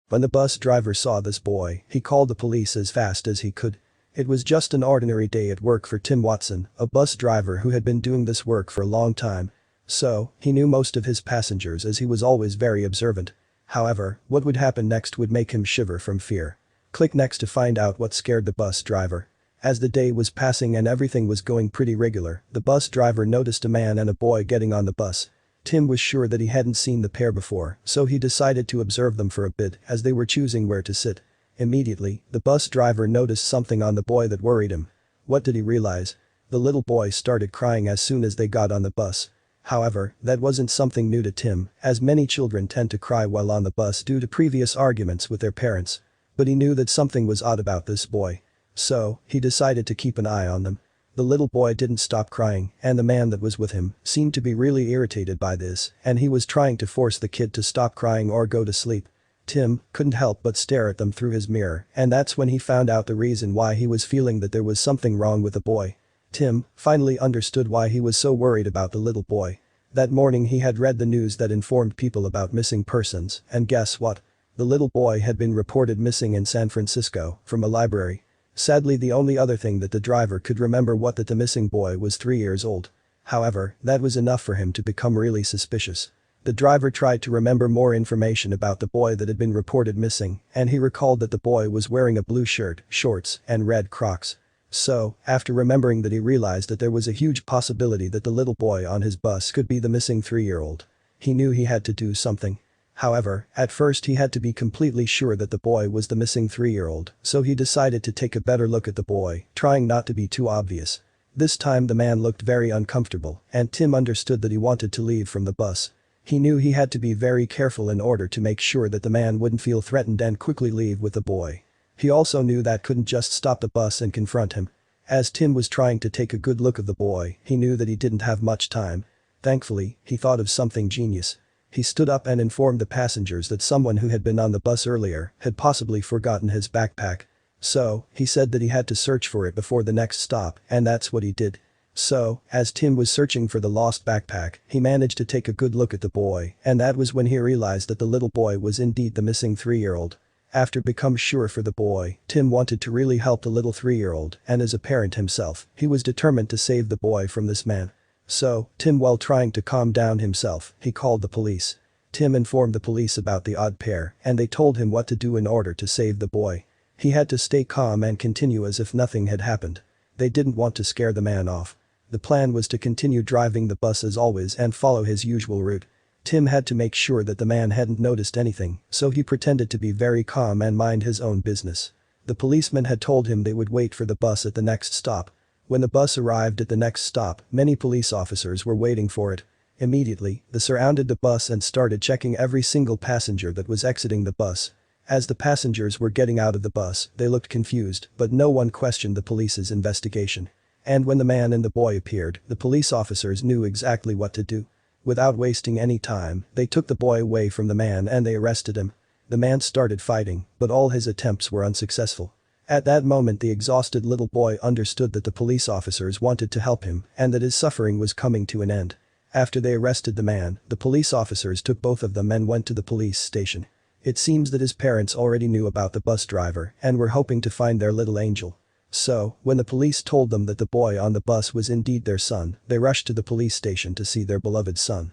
When the bus driver saw this boy, he called the police as fast as he could. It was just an ordinary day at work for Tim Watson, a bus driver who had been doing this work for a long time. So, he knew most of his passengers as he was always very observant. However, what would happen next would make him shiver from fear. Click next to find out what scared the bus driver. As the day was passing and everything was going pretty regular, the bus driver noticed a man and a boy getting on the bus. Tim was sure that he hadn't seen the pair before, so he decided to observe them for a bit as they were choosing where to sit. Immediately, the bus driver noticed something on the boy that worried him. What did he realize? The little boy started crying as soon as they got on the bus. However, that wasn't something new to Tim, as many children tend to cry while on the bus due to previous arguments with their parents. But he knew that something was odd about this boy. So, he decided to keep an eye on them. The little boy didn't stop crying, and the man that was with him seemed to be really irritated by this, and he was trying to force the kid to stop crying or go to sleep. Tim couldn't help but stare at them through his mirror, and that's when he found out the reason why he was feeling that there was something wrong with the boy. Tim finally understood why he was so worried about the little boy. That morning he had read the news that informed people about missing persons, and guess what? The little boy had been reported missing in San Francisco from a library. Sadly, the only other thing that the driver could remember was that the missing boy was 3 years old. However, that was enough for him to become really suspicious. The driver tried to remember more information about the boy that had been reported missing, and he recalled that the boy was wearing a blue shirt, shorts, and red Crocs. So, after remembering that, he realized that there was a huge possibility that the little boy on his bus could be the missing 3-year-old. He knew he had to do something. However, at first he had to be completely sure that the boy was the missing 3-year-old, so he decided to take a better look at the boy, trying not to be too obvious. This time the man looked very uncomfortable, and Tim understood that he wanted to leave from the bus. He knew he had to be very careful in order to make sure that the man wouldn't feel threatened and quickly leave with the boy. He also knew that couldn't just stop the bus and confront him. As Tim was trying to take a good look at the boy, he knew that he didn't have much time. Thankfully, he thought of something genius. He stood up and informed the passengers that someone who had been on the bus earlier had possibly forgotten his backpack. So, he said that he had to search for it before the next stop, and that's what he did. So, as Tim was searching for the lost backpack, he managed to take a good look at the boy, and that was when he realized that the little boy was indeed the missing 3-year-old. After becoming sure for the boy, Tim wanted to really help the little 3-year-old, and as a parent himself, he was determined to save the boy from this man. So, Tim, while trying to calm down himself, he called the police. Tim informed the police about the odd pair, and they told him what to do in order to save the boy. He had to stay calm and continue as if nothing had happened. They didn't want to scare the man off. The plan was to continue driving the bus as always and follow his usual route. Tim had to make sure that the man hadn't noticed anything, so he pretended to be very calm and mind his own business. The policeman had told him they would wait for the bus at the next stop. When the bus arrived at the next stop, many police officers were waiting for it. Immediately, they surrounded the bus and started checking every single passenger that was exiting the bus. As the passengers were getting out of the bus, they looked confused, but no one questioned the police's investigation. And when the man and the boy appeared, the police officers knew exactly what to do. Without wasting any time, they took the boy away from the man and they arrested him. The man started fighting, but all his attempts were unsuccessful. At that moment, the exhausted little boy understood that the police officers wanted to help him and that his suffering was coming to an end. After they arrested the man, the police officers took both of them and went to the police station. It seems that his parents already knew about the bus driver and were hoping to find their little angel. So, when the police told them that the boy on the bus was indeed their son, they rushed to the police station to see their beloved son.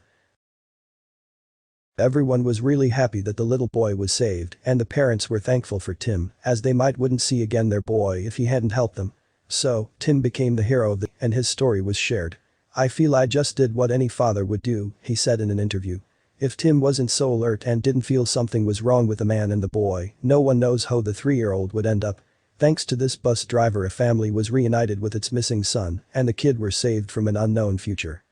Everyone was really happy that the little boy was saved, and the parents were thankful for Tim, as they wouldn't see again their boy if he hadn't helped them. So, Tim became the hero of and his story was shared. "I feel I just did what any father would do," he said in an interview. If Tim wasn't so alert and didn't feel something was wrong with the man and the boy, no one knows how the 3-year-old would end up. Thanks to this bus driver, a family was reunited with its missing son, and the kid were saved from an unknown future.